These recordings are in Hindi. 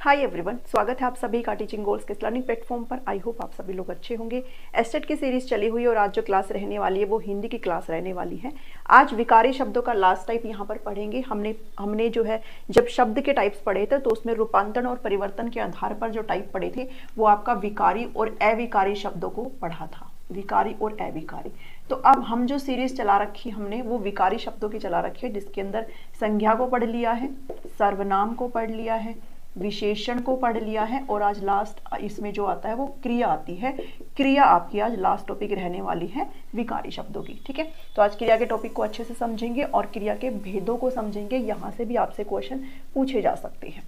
हाय एवरीवन, स्वागत है आप सभी का टीचिंग गोल्स के लर्निंग प्लेटफॉर्म पर। आई होप आप सभी लोग अच्छे होंगे। एस्टेट की सीरीज चली हुई और आज जो क्लास रहने वाली है वो हिंदी की क्लास रहने वाली है। आज विकारी शब्दों का लास्ट टाइप यहाँ पर पढ़ेंगे। हमने जो है जब शब्द के टाइप्स पढ़े थे तो उसमें रूपांतरण और परिवर्तन के आधार पर जो टाइप पढ़े थे वो आपका विकारी और अविकारी शब्दों को पढ़ा था, विकारी और अविकारी। तो अब हम जो सीरीज चला रखी हमने वो विकारी शब्दों की चला रखी है, जिसके अंदर संज्ञा को पढ़ लिया है, सर्वनाम को पढ़ लिया है, विशेषण को पढ़ लिया है और आज लास्ट इसमें जो आता है वो क्रिया आती है। क्रिया आपकी आज लास्ट टॉपिक रहने वाली है विकारी शब्दों की। ठीक है, तो आज क्रिया के टॉपिक को अच्छे से समझेंगे और क्रिया के भेदों को समझेंगे। यहाँ से भी आपसे क्वेश्चन पूछे जा सकते हैं,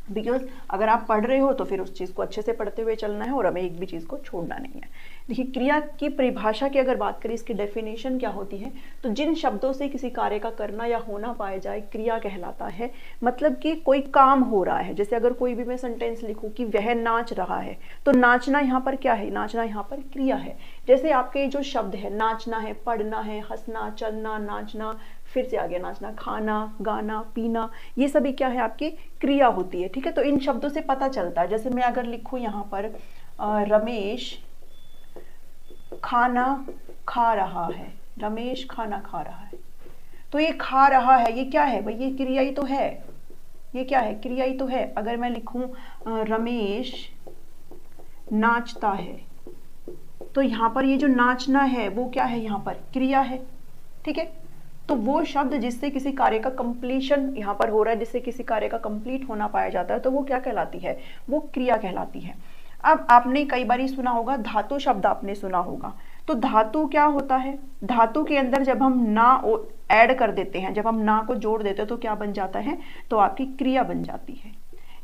बिकॉज अगर आप पढ़ रहे हो तो फिर उस चीज़ को अच्छे से पढ़ते हुए चलना है और हमें एक भी चीज़ को छोड़ना नहीं है। देखिए, क्रिया की परिभाषा की अगर बात करें, इसकी डेफिनेशन क्या होती है, तो जिन शब्दों से किसी कार्य का करना या होना पाया जाए क्रिया कहलाता है। मतलब कि कोई काम हो रहा है, जैसे अगर कोई भी मैं सेंटेंस लिखूं कि वह नाच रहा है, तो नाचना यहाँ पर क्या है, नाचना यहाँ पर क्रिया है। जैसे आपके जो शब्द है, नाचना है, पढ़ना है, हंसना, चलना, नाचना, फिर से आगे नाचना, खाना, गाना, पीना, ये सभी क्या है आपकी क्रिया होती है। ठीक है, तो इन शब्दों से पता चलता है। जैसे मैं अगर लिखूं यहाँ पर रमेश खाना खा रहा है, रमेश खाना खा रहा है, तो ये खा रहा है ये क्या है भाई, ये क्रिया ही तो है। ये क्या है, क्रिया ही तो है। अगर मैं लिखूं रमेश नाचता है, तो यहाँ पर ये जो नाचना है वो क्या है, यहाँ पर क्रिया है। ठीक है, तो वो शब्द जिससे किसी कार्य का कंप्लीशन यहाँ पर हो रहा है, जिससे किसी कार्य का कंप्लीट होना पाया जाता है, तो वो क्या कहलाती है, वो क्रिया कहलाती है। अब आपने कई बार सुना होगा धातु शब्द, आपने सुना होगा। तो धातु क्या होता है, धातु के अंदर जब हम ना ऐड कर देते हैं, जब हम ना को जोड़ देते हैं तो क्या बन जाता है, तो आपकी क्रिया बन जाती है।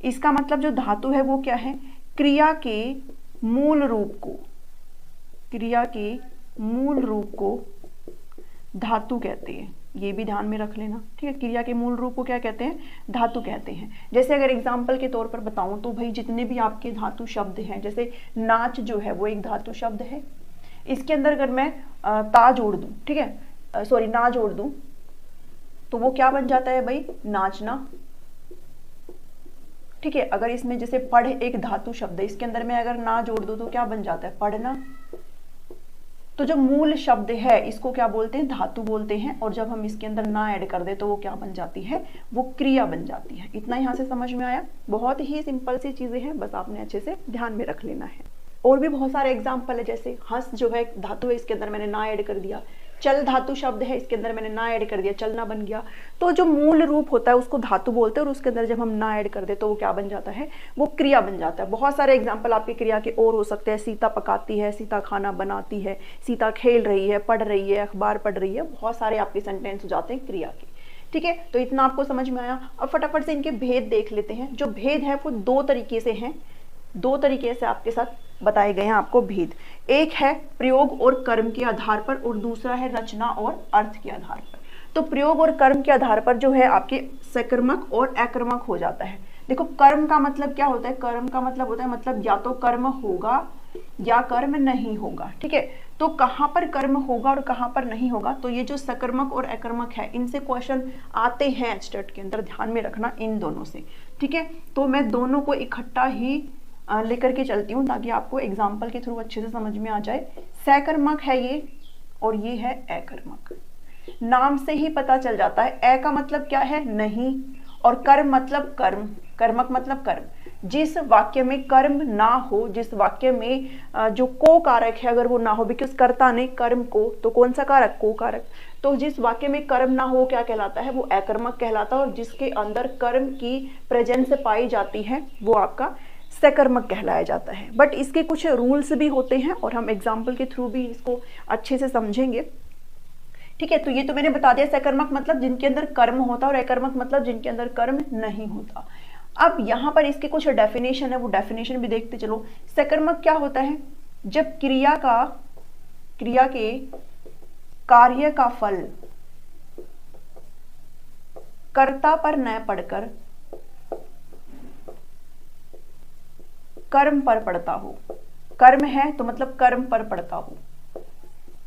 इसका मतलब जो धातु है वो क्या है, क्रिया के मूल रूप को, क्रिया के मूल रूप को धातु कहते हैं। ये भी ध्यान में रख लेना। ठीक है, क्रिया के मूल रूप को क्या कहते हैं, धातु कहते हैं। जैसे अगर एग्जांपल के तौर पर बताऊं तो भाई जितने भी आपके धातु शब्द हैं, जैसे नाच जो है वो एक धातु शब्द है। इसके अंदर अगर मैं ता जोड़ दूं, ठीक है, सॉरी ना जोड़ दूं, तो वो क्या बन जाता है भाई, नाचना। ठीक है, अगर इसमें जैसे पढ़ एक धातु शब्द है, इसके अंदर मैं अगर ना जोड़ दूं तो क्या बन जाता है, पढ़ना। तो जो मूल शब्द है इसको क्या बोलते हैं, धातु बोलते हैं, और जब हम इसके अंदर ना ऐड कर दे तो वो क्या बन जाती है, वो क्रिया बन जाती है। इतना यहाँ से समझ में आया। बहुत ही सिंपल सी चीजें हैं, बस आपने अच्छे से ध्यान में रख लेना है। और भी बहुत सारे एग्जाम्पल है, जैसे हंस जो है धातु है, इसके अंदर मैंने ना ऐड कर दिया। चल धातु शब्द है, इसके अंदर मैंने ना ऐड कर दिया, चलना बन गया। तो जो मूल रूप होता है उसको धातु बोलते हैं, और उसके अंदर जब हम ना ऐड कर दे तो वो क्या बन जाता है, वो क्रिया बन जाता है। बहुत सारे एग्जाम्पल आपकी क्रिया के और हो सकते हैं। सीता पकाती है, सीता खाना बनाती है, सीता खेल रही है, पढ़ रही है, अखबार पढ़ रही है। बहुत सारे आपके सेंटेंस हो जाते हैं क्रिया के। ठीक है, तो इतना आपको समझ में आया। अब फटाफट से इनके भेद देख लेते हैं। जो भेद है वो दो तरीके से हैं, दो तरीके से आपके साथ बताए गए हैं आपको भेद। एक है प्रयोग और कर्म के आधार पर, और दूसरा है रचना और अर्थ के आधार पर। तो प्रयोग और कर्म के आधार पर जो है आपके सकर्मक और अकर्मक हो जाता है। देखो, कर्म का मतलब क्या होता है, कर्म का मतलब होता है मतलब या तो कर्म होगा या कर्म नहीं होगा। ठीक है, तो कहाँ पर कर्म होगा और कहाँ पर नहीं होगा, तो ये जो सकर्मक और अकर्मक है इनसे क्वेश्चन आते हैं स्टेट के अंदर, ध्यान में रखना इन दोनों से। ठीक है, तो मैं दोनों को इकट्ठा ही लेकर के चलती हूँ ताकि आपको एग्जाम्पल के थ्रू अच्छे से समझ में आ जाए। सकर्मक है ये और ये है अकर्मक। नाम से ही पता चल जाता है। अ का मतलब क्या है, नहीं, और कर्म मतलब कर्म, कर्मक मतलब कर्म। जिस वाक्य में कर्म ना हो, जिस वाक्य में जो को कारक है अगर वो ना हो, बिकॉज कर्ता ने कर्म को, तो कौन सा कारक, को कारक। तो जिस वाक्य में कर्म ना हो क्या कहलाता है, वो अकर्मक कहलाता है, और जिसके अंदर कर्म की प्रेजेंस पाई जाती है वो आपका सकर्मक कहलाया जाता है। बट इसके कुछ रूल्स भी होते हैं और हम एग्जाम्पल के थ्रू भी इसको अच्छे से समझेंगे। ठीक है, तो ये तो मैंने बता दिया, सकर्मक मतलब जिनके अंदर कर्म होता है और अकर्मक मतलब जिनके अंदर कर्म नहीं होता। अब यहाँ पर इसके कुछ डेफिनेशन है, वो डेफिनेशन भी देखते चलो। सकर्मक क्या होता है, जब क्रिया के कार्य का फल कर्ता पर न पड़कर कर्म पर पड़ता हो। कर्म है तो मतलब कर्म पर पड़ता हो।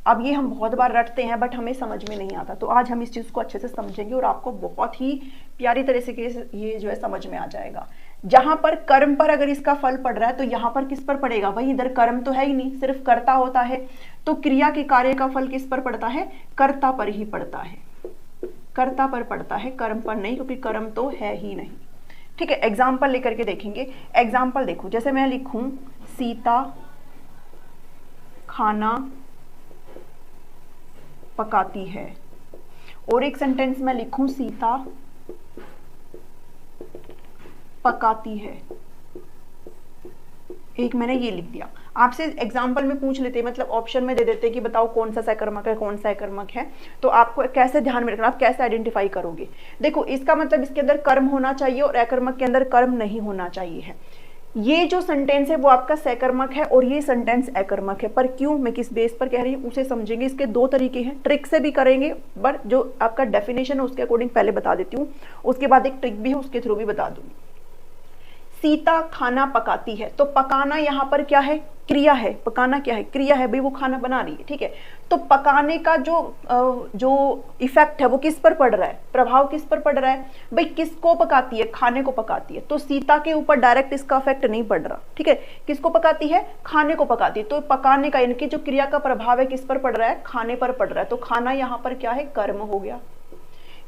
अब ये हम बहुत बार रटते हैं बट हमें समझ में नहीं आता, तो आज हम इस चीज़ को अच्छे से समझेंगे और आपको बहुत ही प्यारी तरह से ये जो है समझ में आ जाएगा। जहां पर कर्म पर अगर इसका फल पड़ रहा है तो यहां पर किस पर पड़ेगा, भाई इधर कर्म तो है ही नहीं, सिर्फ कर्ता होता है, तो क्रिया के कार्य का फल किस पर पड़ता है, कर्ता पर ही पड़ता है, कर्ता पर पड़ता है, कर्म पर नहीं, क्योंकि कर्म तो है ही नहीं। ठीक है, एग्जाम्पल लेकर के देखेंगे। एग्जाम्पल देखो, जैसे मैं लिखूं सीता खाना पकाती है, और एक सेंटेंस में लिखूं सीता पकाती है, एक मैंने ये लिख दिया। आपसे एग्जाम्पल में पूछ लेते, मतलब ऑप्शन में दे देते कि बताओ कौन सा सकर्मक है, कौन सा अकर्मक है, तो आपको कैसे ध्यान में रखना, आप कैसे आइडेंटिफाई करोगे। देखो इसका मतलब इसके अंदर कर्म होना चाहिए और अकर्मक के अंदर कर्म नहीं होना चाहिए है। ये जो सेंटेंस है वो आपका सकर्मक है और ये सेंटेंस अकर्मक है, पर क्यों, मैं किस बेस पर कह रही हूँ उसे समझेंगे। इसके दो तरीके हैं, ट्रिक से भी करेंगे, बट जो आपका डेफिनेशन है उसके अकॉर्डिंग पहले बता देती हूँ, उसके बाद एक ट्रिक भी है उसके थ्रू भी बता दूंगी। सीता खाना पकाती है, तो पकाना यहाँ पर क्या है, क्रिया है, पकाना क्या है, क्रिया है, भाई वो खाना बना रही है। ठीक है, तो पकाने का जो इफेक्ट है वो किस पर पड़ रहा है, प्रभाव किस पर पड़ रहा है, भाई किसको पकाती है, खाने को पकाती है, तो सीता के ऊपर डायरेक्ट इसका इफेक्ट नहीं पड़ रहा। ठीक है, किसको पकाती है, खाने को पकाती है, तो पकाने का इनकी जो क्रिया का प्रभाव है किस पर पड़ रहा है, खाने पर पड़ रहा है, तो खाना यहाँ पर क्या है, कर्म हो गया।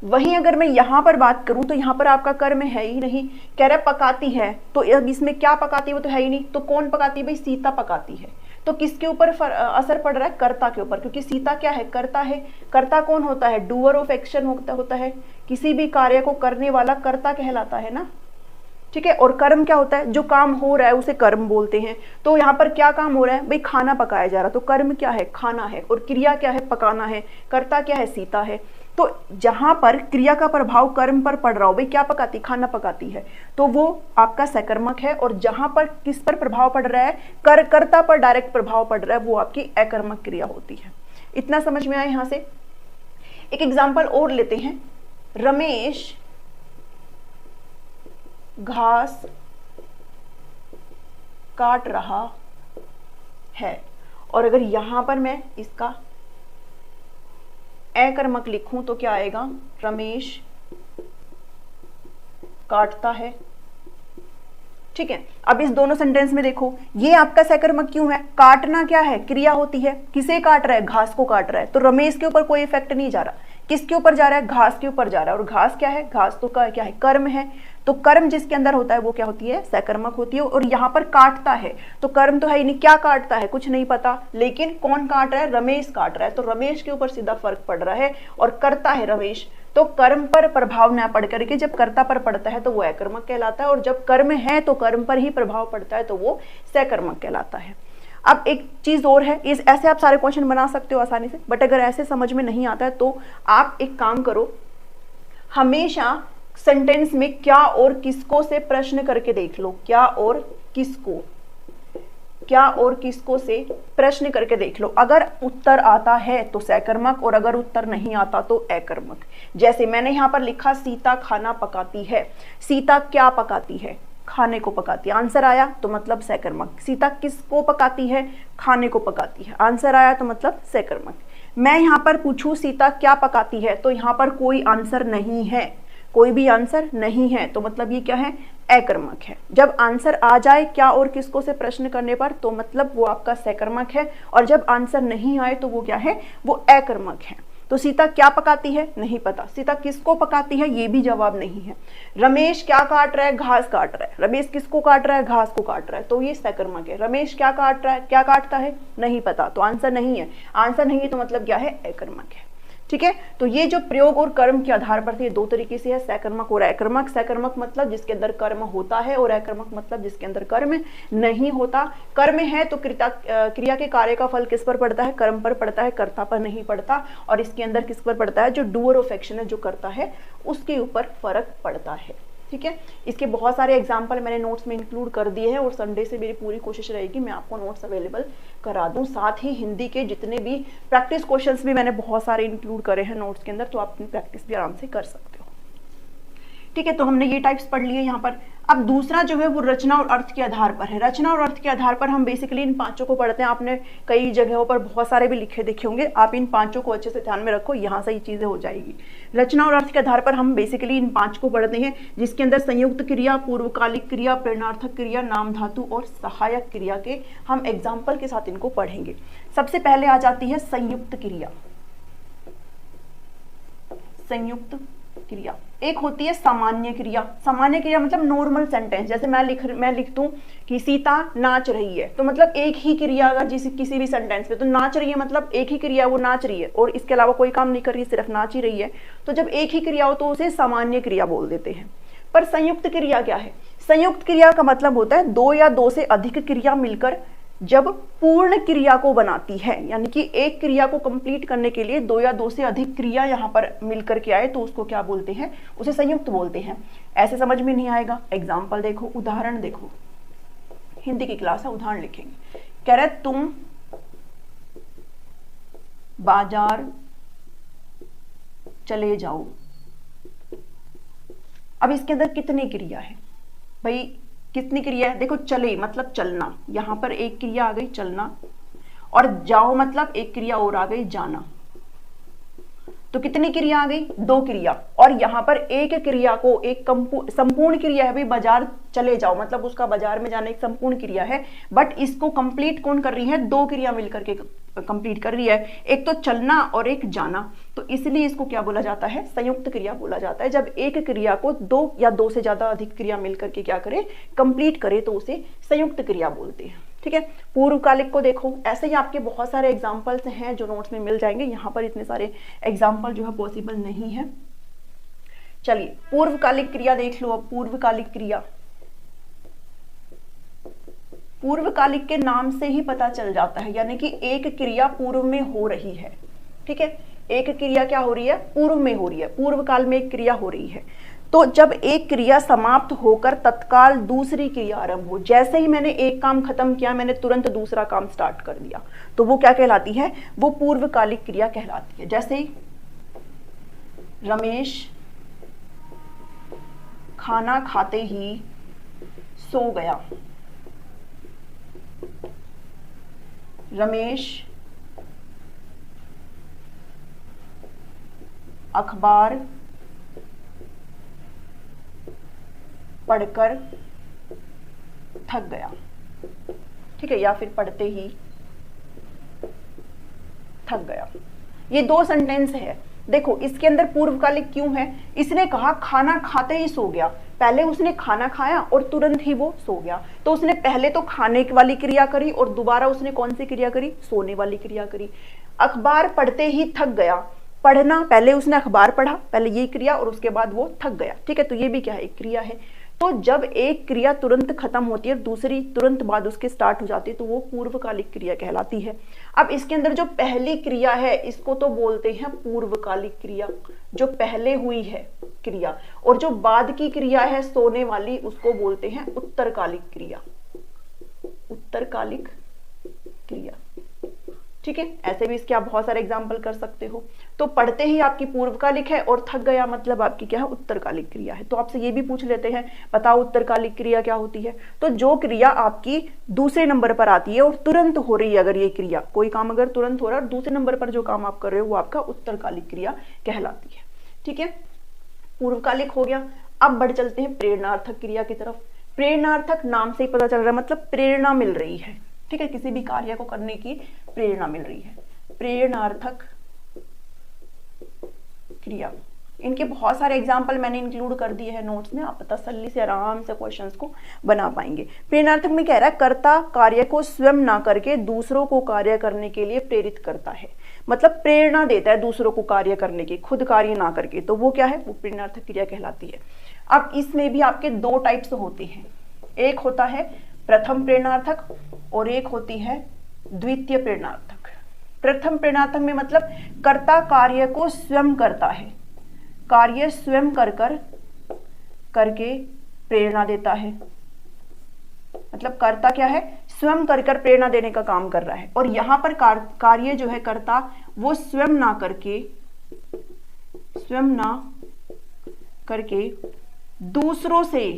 वहीं अगर मैं यहां पर बात करूं तो यहां पर आपका कर्म है ही नहीं, कह रहा पकाती है, तो इसमें क्या पकाती है, वो तो है ही नहीं, तो कौन पकाती है, भाई सीता पकाती है, तो किसके ऊपर असर पड़ रहा है, कर्ता के ऊपर, क्योंकि सीता क्या है, कर्ता है। कर्ता कौन होता है, डूअर ऑफ एक्शन होता है, किसी भी कार्य को करने वाला कर्ता कहलाता है ना। ठीक है, और कर्म क्या होता है, जो काम हो रहा है उसे कर्म बोलते हैं। तो यहाँ पर क्या काम हो रहा है, भाई खाना पकाया जा रहा, तो कर्म क्या है, खाना है, और क्रिया क्या है, पकाना है, कर्ता क्या है, सीता है। तो जहां पर क्रिया का प्रभाव कर्म पर पड़ रहा हो, भाई क्या पकाती, खाना पकाती है, तो वो आपका सकर्मक है, और जहां पर किस पर प्रभाव पड़ रहा है, कर्ता पर डायरेक्ट प्रभाव पड़ रहा है, वो आपकी अकर्मक क्रिया होती है। इतना समझ में आया। यहां से एक एग्जाम्पल और लेते हैं, रमेश घास काट रहा है, और अगर यहां पर मैं इसका अकर्मक लिखूं तो क्या आएगा, रमेश काटता है। ठीक है, अब इस दोनों सेंटेंस में देखो, ये आपका सकर्मक क्यों है, काटना क्या है, क्रिया होती है, किसे काट रहा है, घास को काट रहा है, तो रमेश के ऊपर कोई इफेक्ट नहीं जा रहा, किसके ऊपर जा रहा है, घास के ऊपर जा रहा है, और घास क्या है, घास तो क्या है, कर्म है, तो कर्म जिसके अंदर होता है वो क्या होती है, सकर्मक होती है। और यहाँ पर काटता है, तो कर्म तो है ही नहीं, क्या काटता है, कुछ नहीं पता, लेकिन कौन काट रहा है, रमेश काट रहा है, तो रमेश के ऊपर सीधा फर्क पड़ रहा है, और करता है रमेश, तो कर्म पर प्रभाव न पड़ करके जब कर्ता पर पड़ता है तो वो अकर्मक कहलाता है, और जब कर्म है तो कर्म पर ही प्रभाव पड़ता है तो वो सकर्मक कहलाता है। अब एक चीज और है, इस ऐसे आप सारे क्वेश्चन बना सकते हो आसानी से, बट अगर ऐसे समझ में नहीं आता है तो आप एक काम करो, हमेशा सेंटेंस में क्या और किसको से प्रश्न करके देख लो, क्या और किसको, क्या और किसको से प्रश्न करके देख लो, अगर उत्तर आता है तो सकर्मक, और अगर उत्तर नहीं आता तो अकर्मक। जैसे मैंने यहाँ पर लिखा सीता खाना पकाती है, सीता क्या पकाती है, खाने को पकाती है, आंसर आया तो मतलब सकर्मक। सीता किसको पकाती है, खाने को पकाती है, आंसर आया तो मतलब सकर्मक। मैं यहाँ पर पूछूं सीता क्या पकाती है, तो यहाँ पर कोई आंसर नहीं है, कोई भी आंसर नहीं है, तो मतलब ये क्या है, अकर्मक है। जब आंसर आ जाए क्या और किसको से प्रश्न करने पर तो मतलब वो आपका सकर्मक है, और जब आंसर नहीं आए तो वो क्या है, वो अकर्मक है। तो सीता क्या पकाती है, नहीं पता, सीता किसको पकाती है, ये भी जवाब नहीं है। रमेश क्या काट रहा है, घास काट रहा है, रमेश किसको काट रहा है, घास को काट रहा है, तो ये सकर्मक है। रमेश क्या काट रहा है, क्या काटता है, नहीं पता, तो आंसर नहीं है, आंसर नहीं है तो मतलब क्या है, अकर्मक है। ठीक है, तो ये जो प्रयोग और कर्म के आधार पर थे, दो तरीके से है, सकर्मक और अकर्मक। सकर्मक मतलब जिसके अंदर कर्म होता है, और अकर्मक मतलब जिसके अंदर कर्म नहीं होता। कर्म है तो क्रिया के कार्य का फल किस पर पड़ता है, कर्म पर पड़ता है, कर्ता पर नहीं पड़ता, और इसके अंदर किस पर पड़ता है, जो डूअर ऑफ एक्शन है, जो करता है, उसके ऊपर फर्क पड़ता है। ठीक है, इसके बहुत सारे एग्जाम्पल मैंने नोट्स में इंक्लूड कर दिए हैं, और संडे से मेरी पूरी कोशिश रहेगी मैं आपको नोट्स अवेलेबल करा दूं। साथ ही हिंदी के जितने भी प्रैक्टिस क्वेश्चंस भी मैंने बहुत सारे इंक्लूड करे हैं नोट्स के अंदर, तो आप अपनी प्रैक्टिस भी आराम से कर सकते हो। ठीक है, तो हमने ये टाइप्स पढ़ लिए यहाँ पर। अब दूसरा जो है वो रचना और अर्थ के आधार पर है। रचना और अर्थ के आधार पर हम बेसिकली इन पांचों को पढ़ते हैं। आपने कई जगहों पर बहुत सारे भी लिखे देखे होंगे, आप इन पांचों को अच्छे से ध्यान में रखो, यहाँ से ये चीजें हो जाएगी। रचना और अर्थ के आधार पर हम बेसिकली इन पांच को पढ़ते हैं, जिसके अंदर संयुक्त क्रिया, पूर्वकालिक क्रिया, प्रेरणार्थक क्रिया, नाम धातु और सहायक क्रिया के हम एग्जाम्पल के साथ इनको पढ़ेंगे। सबसे पहले आ जाती है संयुक्त क्रिया। संयुक्त क्रिया एक होती है सामान्य क्रिया। सामान्य क्रिया मतलब नॉर्मल सेंटेंस, जैसे मैं लिख दूं कि सीता नाच रही है, तो मतलब एक ही क्रिया अगर किसी भी सेंटेंस पे, तो नाच रही है मतलब एक ही क्रिया, वो नाच रही है और इसके अलावा कोई काम नहीं कर रही है, सिर्फ नाच ही रही है। तो जब एक ही क्रिया हो तो उसे सामान्य क्रिया बोल देते हैं। पर संयुक्त क्रिया क्या है? संयुक्त क्रिया का मतलब होता है दो या दो से अधिक क्रिया मिलकर जब पूर्ण क्रिया को बनाती है, यानी कि एक क्रिया को कंप्लीट करने के लिए दो या दो से अधिक क्रिया यहाँ पर मिलकर के आए तो उसको क्या बोलते हैं? उसे संयुक्त बोलते हैं। ऐसे समझ में नहीं आएगा, एग्जाम्पल देखो, उदाहरण देखो। हिंदी की क्लास है, उदाहरण लिखेंगे। कह रहे तुम बाजार चले जाओ। अब इसके अंदर कितनी क्रिया है भाई? कितनी क्रिया है? देखो, चले मतलब चलना, यहां पर एक क्रिया आ गई चलना, और जाओ मतलब एक क्रिया और आ गई जाना। तो कितनी क्रिया आ गई? दो क्रिया। और यहां पर एक क्रिया को एक संपूर्ण क्रिया है भाई, बाजार चले जाओ मतलब उसका बाजार में जाना एक संपूर्ण क्रिया है, बट इसको कंप्लीट कौन कर रही है? दो क्रिया मिलकर के कंप्लीट कर रही है, एक तो चलना और एक जाना। तो इसलिए इसको क्या बोला जाता है? संयुक्त क्रिया बोला जाता है। जब एक क्रिया को दो या दो से ज्यादा अधिक क्रिया मिलकर के क्या करे? कंप्लीट करे, तो उसे संयुक्त क्रिया बोलते हैं। ठीक है, पूर्वकालिक को देखो, ऐसे ही आपके बहुत सारे एग्जाम्पल्स हैं जो नोट्स में मिल जाएंगे। यहाँ पर इतने सारे एग्जाम्पल जो है पॉसिबल नहीं है। चलिए पूर्वकालिक क्रिया देख लो। अब पूर्वकालिक क्रिया, पूर्वकालिक के नाम से ही पता चल जाता है, यानी कि एक क्रिया पूर्व में हो रही है। ठीक है, एक क्रिया क्या हो रही है? पूर्व में हो रही है, पूर्व काल में एक क्रिया हो रही है। तो जब एक क्रिया समाप्त होकर तत्काल दूसरी क्रिया आरंभ हो, जैसे ही मैंने एक काम खत्म किया मैंने तुरंत दूसरा काम स्टार्ट कर दिया, तो वो क्या कहलाती है? वो पूर्वकालिक क्रिया कहलाती है। जैसे रमेश खाना खाते ही सो गया। रमेश अखबार पढ़कर थक गया। ठीक है, या फिर पढ़ते ही थक गया। ये दो सेंटेंस है। देखो इसके अंदर पूर्वकालिक क्यों है? इसने कहा खाना खाते ही सो गया, पहले उसने खाना खाया और तुरंत ही वो सो गया, तो उसने पहले तो खाने वाली क्रिया करी और दोबारा उसने कौन सी क्रिया करी? सोने वाली क्रिया करी। अखबार पढ़ते ही थक गया, पढ़ना, पहले उसने अखबार पढ़ा, पहले ये क्रिया और उसके बाद वो थक गया। ठीक है, तो ये भी क्या है? एक क्रिया है। तो जब एक क्रिया तुरंत खत्म होती है, दूसरी तुरंत बाद उसके स्टार्ट हो जाती है, तो वो पूर्वकालिक क्रिया कहलाती है। अब इसके अंदर जो पहली क्रिया है इसको तो बोलते हैं पूर्वकालिक क्रिया, जो पहले हुई है क्रिया, और जो बाद की क्रिया है सोने वाली उसको बोलते हैं उत्तरकालिक क्रिया। उत्तरकालिक क्रिया। ठीक है, ऐसे भी इसके आप बहुत सारे एग्जाम्पल कर सकते हो। तो पढ़ते ही आपकी पूर्वकालिक है और थक गया मतलब आपकी क्या है? उत्तरकालिक क्रिया है। तो आपसे ये भी पूछ लेते हैं, बताओ उत्तरकालिक क्रिया क्या होती है? तो जो क्रिया आपकी दूसरे नंबर पर आती है और तुरंत हो रही है, अगर ये क्रिया, कोई काम अगर तुरंत हो रहा है और दूसरे नंबर पर जो काम आप कर रहे हो वो आपका उत्तरकालिक क्रिया कहलाती है। ठीक है, पूर्वकालिक हो गया। अब बढ़ चलते हैं प्रेरणार्थक क्रिया की तरफ। प्रेरणार्थक नाम से ही पता चल रहा है, मतलब प्रेरणा मिल रही है। ठीक है, किसी भी कार्य को करने की प्रेरणा मिल रही है। प्रेरणार्थक क्रिया, इनके बहुत सारे एग्जाम्पल मैंने इंक्लूड कर दिए हैं नोट्स में, आप तसल्ली से आराम से क्वेश्चंस को बना पाएंगे। प्रेरणार्थक में कह रहा है कर्ता कार्य को स्वयं ना करके दूसरों को कार्य करने के लिए प्रेरित करता है, मतलब प्रेरणा देता है दूसरों को कार्य करने की, खुद कार्य ना करके, तो वो क्या है? वो प्रेरणार्थक क्रिया कहलाती है। अब इसमें भी आपके दो टाइप्स होते हैं, एक होता है प्रथम प्रेरणार्थक और एक होती है द्वितीय प्रेरणार्थक। प्रथम प्रेरणार्थक में मतलब कर्ता कार्य को स्वयं करता है, कार्य स्वयं करके प्रेरणा देता है, मतलब कर्ता क्या है? स्वयं कर प्रेरणा देने का काम कर रहा है। और यहां पर कार्य जो है कर्ता वो स्वयं ना करके दूसरों से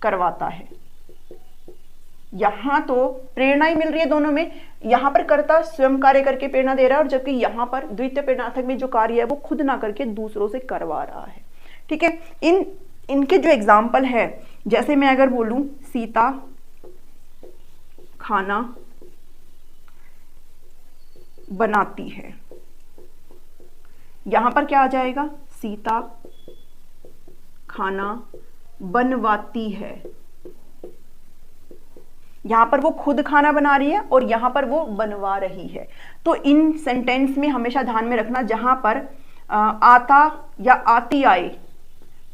करवाता है। यहां तो प्रेरणा ही मिल रही है दोनों में, यहां पर कर्ता स्वयं कार्य करके प्रेरणा दे रहा है और जबकि यहां पर द्वितीय प्रेरणार्थक में जो कार्य है वो खुद ना करके दूसरों से करवा रहा है। ठीक है, इनके जो एग्जाम्पल है, जैसे मैं अगर बोलूं सीता खाना बनाती है, यहां पर क्या आ जाएगा, सीता खाना बनवाती है। यहां पर वो खुद खाना बना रही है और यहां पर वो बनवा रही है। तो इन सेंटेंस में हमेशा ध्यान में रखना, जहां पर आता या आती आए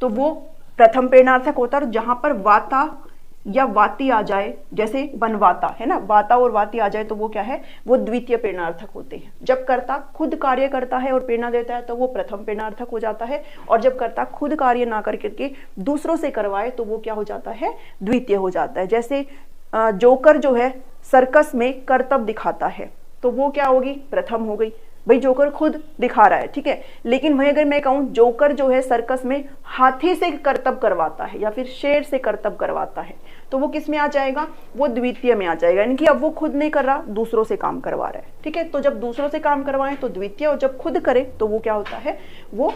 तो वो प्रथम प्रेरणार्थक होता है, और जहां पर वाता या वाती आ जाए, जैसे बनवाता है ना, वाता और वाती आ जाए तो वो क्या है, वो द्वितीय प्रेरणार्थक होते हैं। जब कर्ता खुद कार्य करता है और प्रेरणा देता है तो वो प्रथम प्रेरणार्थक हो जाता है, और जब कर्ता खुद कार्य ना करके दूसरों से करवाए तो वो क्या हो जाता है, द्वितीय हो जाता है। जैसे जोकर जो है सर्कस में करतब दिखाता है तो वो क्या होगी, प्रथम हो गई, भाई जोकर खुद दिखा रहा है। ठीक है, लेकिन वही अगर मैं कहूं जोकर जो है सर्कस में हाथी से करतब करवाता है या फिर शेर से करतब करवाता है तो वो किस में आ जाएगा, वो द्वितीय में आ जाएगा। यानी कि अब वो खुद नहीं कर रहा, दूसरों से काम करवा रहा है। ठीक है, तो जब दूसरों से काम करवाएं तो द्वितीय, और जब खुद करे तो वो क्या होता है, वो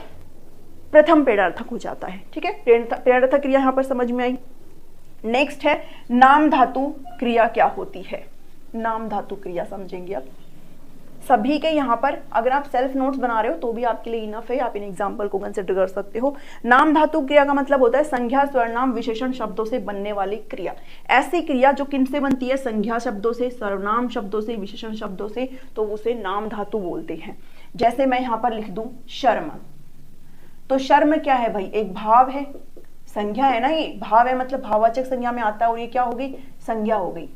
प्रथम प्रेरणार्थक हो जाता है। ठीक है, प्रेरणार्थक क्रिया यहां पर समझ में आई। नेक्स्ट है नाम धातु क्रिया क्या होती है। नाम धातु क्रिया समझेंगे अब सभी के। यहाँ पर अगर आप सेल्फ नोट्स बना रहे हो तो भी आपके लिए इनफ है, आप इन एग्जाम्पल को कंसिडर कर सकते हो। नाम धातु क्रिया का मतलब होता है संज्ञा सर्वनाम विशेषण शब्दों से बनने वाली क्रिया। ऐसी क्रिया जो किनसे बनती है, संज्ञा शब्दों से, सर्वनाम शब्दों से, विशेषण शब्दों से, तो उसे नाम धातु बोलते हैं। जैसे मैं यहाँ पर लिख दूं शर्म, तो शर्म क्या है भाई, एक भाव है, संज्ञा है ना, ये भाव है मतलब भाववाचक संज्ञा में आता है, और ये क्या हो गई, संज्ञा हो गई।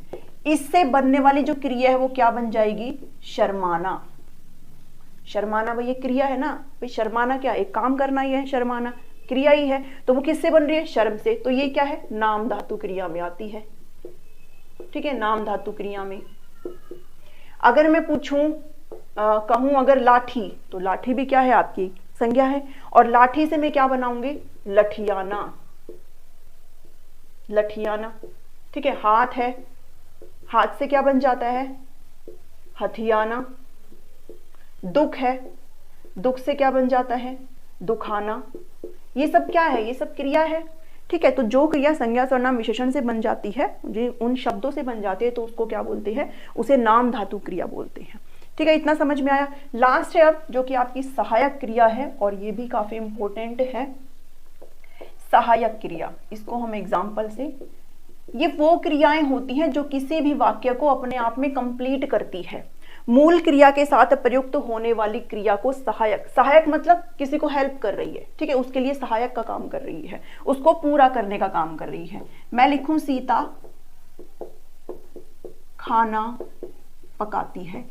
इससे बनने वाली जो क्रिया है वो क्या बन जाएगी, शर्माना। शर्माना भाई ये क्रिया है ना, भाई शर्माना क्या, एक काम करना ही है, शर्माना क्रिया ही है, तो वो किससे बन रही है, शर्म से, तो ये क्या है, नाम धातु क्रिया में आती है। ठीक है, नाम धातु क्रिया में। अगर मैं पूछूं कहूं अगर लाठी, तो लाठी भी क्या है, आपकी संज्ञा है, और लाठी से मैं क्या बनाऊंगी, लठियाना, लठियाना। ठीक है, हाथ है, हाथ से क्या बन जाता है, हथियाना। दुख है, दुख से क्या बन जाता है, दुखाना। ये सब क्या है, ये सब क्रिया है। ठीक है, तो जो क्रिया संज्ञा सर्वनाम विशेषण से बन जाती है, जो उन शब्दों से बन जाती है, तो उसको क्या बोलते हैं, उसे नाम धातु क्रिया बोलते हैं। ठीक है, इतना समझ में आया। लास्ट है अब जो कि आपकी सहायक क्रिया है, और ये भी काफी इंपॉर्टेंट है। सहायक क्रिया, इसको हम एग्जाम्पल से, ये वो क्रियाएं होती हैं जो किसी भी वाक्य को अपने आप में कंप्लीट करती है। मूल क्रिया के साथ प्रयुक्त होने वाली क्रिया को सहायक, सहायक मतलब किसी को हेल्प कर रही है। ठीक है, उसके लिए सहायक का काम कर रही है, उसको पूरा करने का काम कर रही है। मैं लिखूं सीता खाना पकाती है।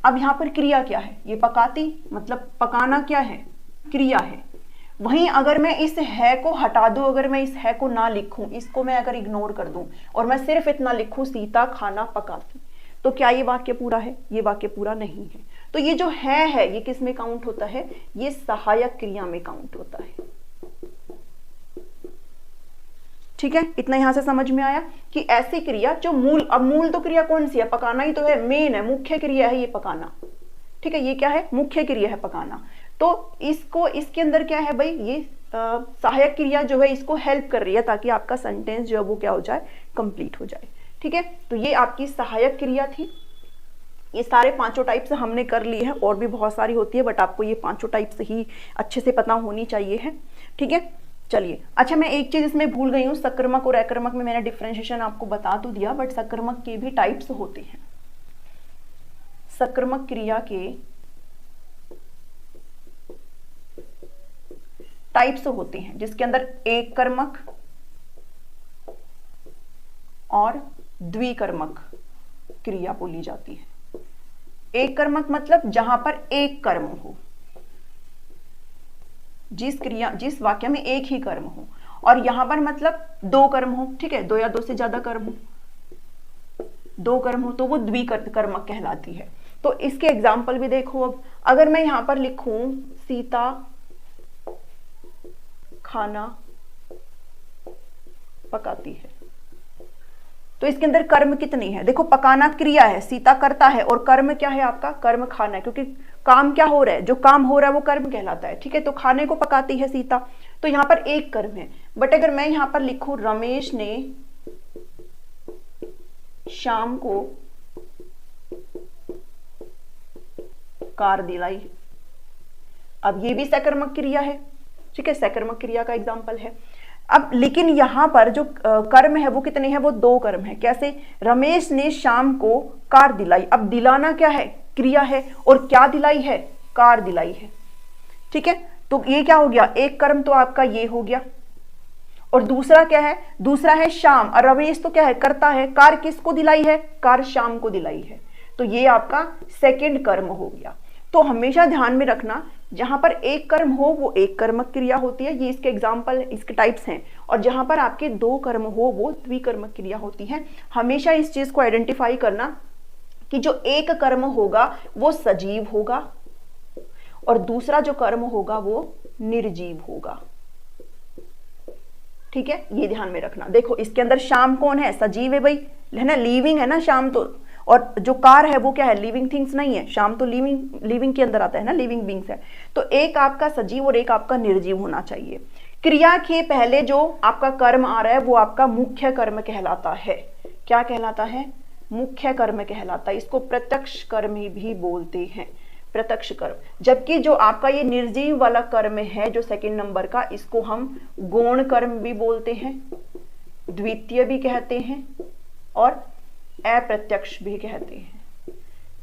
अब यहां पर क्रिया क्या है, ये पकाती मतलब पकाना क्या है, क्रिया है। वहीं अगर मैं इस है को हटा दूं, अगर मैं इस है को ना लिखूं, इसको मैं अगर इग्नोर कर दूं और मैं सिर्फ इतना लिखूं सीता खाना पकाती, तो क्या ये वाक्य पूरा है, ये वाक्य पूरा नहीं है। तो ये जो है ये किस में काउंट होता है, ये सहायक क्रिया में काउंट होता है। ठीक है, इतना यहां से समझ में आया कि ऐसी क्रिया जो मूल, अब मूल तो क्रिया कौन सी है, पकाना ही तो है, मेन है, मुख्य क्रिया है ये पकाना। ठीक है, ये क्या है, मुख्य क्रिया है पकाना। तो इसको, इसके अंदर क्या है भाई, ये सहायक क्रिया जो है इसको हेल्प कर रही है ताकि आपका सेंटेंस जो है वो क्या हो जाए, कंप्लीट हो जाए। ठीक है, तो ये आपकी सहायक क्रिया थी। ये सारे पांचों टाइप्स हमने कर लिए हैं, और भी बहुत सारी होती है, बट आपको ये पांचों टाइप्स ही अच्छे से पता होनी चाहिए है। ठीक है, चलिए। अच्छा, मैं एक चीज इसमें भूल गई हूँ, सकर्मक और अकर्मक में मैंने डिफरेंशिएशन आपको बता तो दिया, बट सकर्मक के भी टाइप्स होते हैं। सकर्मक क्रिया के टाइप्स होते हैं जिसके अंदर एक कर्मक और द्विकर्मक क्रिया बोली जाती है। एक कर्मक मतलब जहां पर एक कर्म हो, जिस वाक्य में एक ही कर्म हो, और यहां पर मतलब दो कर्म हो। ठीक है, दो या दो से ज्यादा कर्म हो, दो कर्म हो तो वो द्विकर्मक कहलाती है। तो इसके एग्जाम्पल भी देखो। अब अगर मैं यहां पर लिखूं सीता खाना पकाती है। तो इसके अंदर कर्म कितनी है? देखो पकाना क्रिया है, सीता करता है, और कर्म क्या है आपका? कर्म खाना है, क्योंकि काम क्या हो रहा है, जो काम हो रहा है वो कर्म कहलाता है। ठीक है, तो खाने को पकाती है सीता, तो यहां पर एक कर्म है। बट अगर मैं यहां पर लिखूं रमेश ने शाम को कार दिलाई, अब ये भी सकर्मक क्रिया है। ठीक है, सकर्मक क्रिया का एग्जाम्पल है। अब लेकिन यहां पर जो कर्म है वो कितने हैं? वो दो कर्म है। कैसे? रमेश ने शाम को कार दिलाई। अब दिलाना क्या है? क्रिया है, और क्या दिलाई है? कार दिलाई है। ठीक है, तो ये क्या हो गया? एक कर्म तो आपका ये हो गया, और दूसरा क्या है? दूसरा है शाम, और रमेश तो क्या है? करता है। कार किसको दिलाई है? कार शाम को दिलाई है। तो ये आपका सेकंड कर्म हो गया। तो हमेशा ध्यान में रखना, जहां पर एक कर्म हो वो एक कर्मक क्रिया होती है, ये इसके एग्जाम्पल, इसके टाइप्स हैं। और जहां पर आपके दो कर्म हो वो द्विकर्मक क्रिया होती है। हमेशा इस चीज को आइडेंटिफाई करना कि जो एक कर्म होगा वो सजीव होगा, और दूसरा जो कर्म होगा वो निर्जीव होगा। ठीक है, ये ध्यान में रखना। देखो इसके अंदर शाम कौन है? सजीव है भाई, है ना, लिविंग है ना शाम तो, और जो कार है वो क्या है? लिविंग थिंग्स नहीं है। शाम तो लिविंग के अंदर आता है ना, लिविंग बींग्स है। तो एक आपका सजीव और एक आपका निर्जीव होना चाहिए। क्रिया के पहले जो आपका कर्म आ रहा है वो आपका मुख्य कर्म कहलाता है। क्या कहलाता है? मुख्य कर्म कहलाता है। इसको प्रत्यक्ष कर्म भी बोलते हैं, प्रत्यक्ष कर्म। जबकि जो आपका ये निर्जीव वाला कर्म है, जो सेकंड नंबर का, इसको हम गौण कर्म भी बोलते हैं, द्वितीय भी कहते हैं, और अप्रत्यक्ष भी कहते हैं।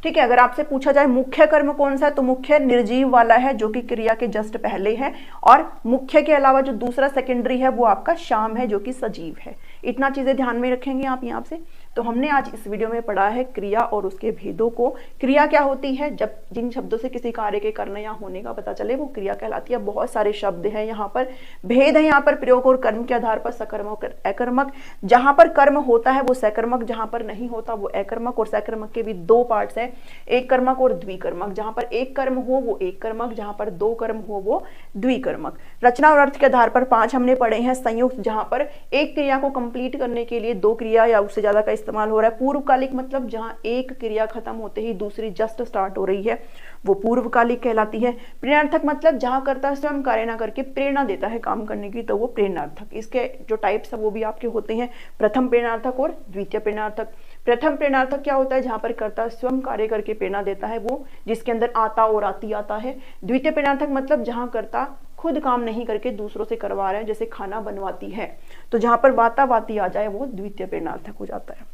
ठीक है, अगर आपसे पूछा जाए मुख्य कर्म कौन सा है, तो मुख्य निर्जीव वाला है, जो कि क्रिया के जस्ट पहले है, और मुख्य के अलावा जो दूसरा सेकेंडरी है वो आपका शाम है, जो कि सजीव है। इतना चीजें ध्यान में रखेंगे आप यहाँ से। तो हमने आज इस वीडियो में पढ़ा है क्रिया और उसके भेदों को। क्रिया क्या होती है? जब जिन शब्दों से किसी कार्य के करने या होने का पता चले वो क्रिया कहलाती है। बहुत सारे शब्द हैं यहाँ पर, भेद है यहाँ पर प्रयोग और कर्म के आधार पर, सकर्मक और अकर्मक। जहां पर कर्म होता है वो सकर्मक, जहां पर नहीं होता वो अकर्मक। और सकर्मक के भी दो पार्ट्स हैं, एक कर्मक और द्विकर्मक। जहां पर एक कर्म हो वो एक कर्मक, जहां पर दो कर्म हो वो द्विकर्मक। रचना और अर्थ के आधार पर 5 हमने पढ़े हैं। संयुक्त, जहां पर एक क्रिया को कंप्लीट करने के लिए 2 क्रिया या उससे ज्यादा का इस्तेमाल हो रहा है। पूर्वकालिक मतलब जहां एक क्रिया खत्म होते ही दूसरी जस्ट स्टार्ट हो रही है, वो पूर्वकालिक कहलाती है। प्रेरणार्थक मतलब जहां कर्ता स्वयं कार्य ना करके प्रेरणा देता है काम करने की, तो वो प्रेरणार्थक। इसके जो टाइप्स है वो भी आपके होते हैं, प्रथम प्रेरणार्थक और द्वितीय प्रेरणार्थक। प्रथम प्रेरणार्थक क्या होता है? जहां पर कर्ता स्वयं कार्य करके प्रेरणा देता है, वो जिसके अंदर आता और आती आता है। द्वितीय प्रेरणार्थक मतलब जहां कर्ता खुद काम नहीं करके दूसरों से करवा रहे हैं, जैसे खाना बनवाती है, तो जहां पर वाता वाती आ जाए वो द्वितीय प्रेरणार्थक हो जाता है।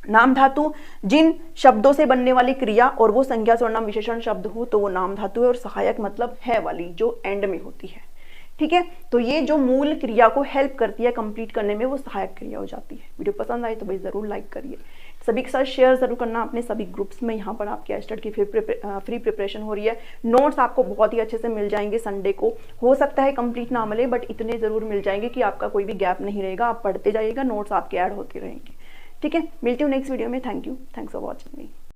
नाम धातु, जिन शब्दों से बनने वाली क्रिया और वो संज्ञा सर्वनाम विशेषण शब्द हो तो वो नाम धातु है। और सहायक मतलब है वाली, जो एंड में होती है। ठीक है, तो ये जो मूल क्रिया को हेल्प करती है कंप्लीट करने में, वो सहायक क्रिया हो जाती है। वीडियो पसंद आई तो भाई जरूर लाइक करिए, सभी के साथ शेयर जरूर करना अपने सभी ग्रुप्स में। यहाँ पर आपके एस्टेट की फ्री प्रिपरेशन हो रही है। नोट्स आपको बहुत ही अच्छे से मिल जाएंगे संडे को। हो सकता है कंप्लीट ना मिले, बट इतने जरूर मिल जाएंगे कि आपका कोई भी गैप नहीं रहेगा। आप पढ़ते जाइएगा, नोट्स आपके ऐड होते रहेंगे। ठीक है, मिलती हूँ नेक्स्ट वीडियो में। Thank you, thanks for watching me.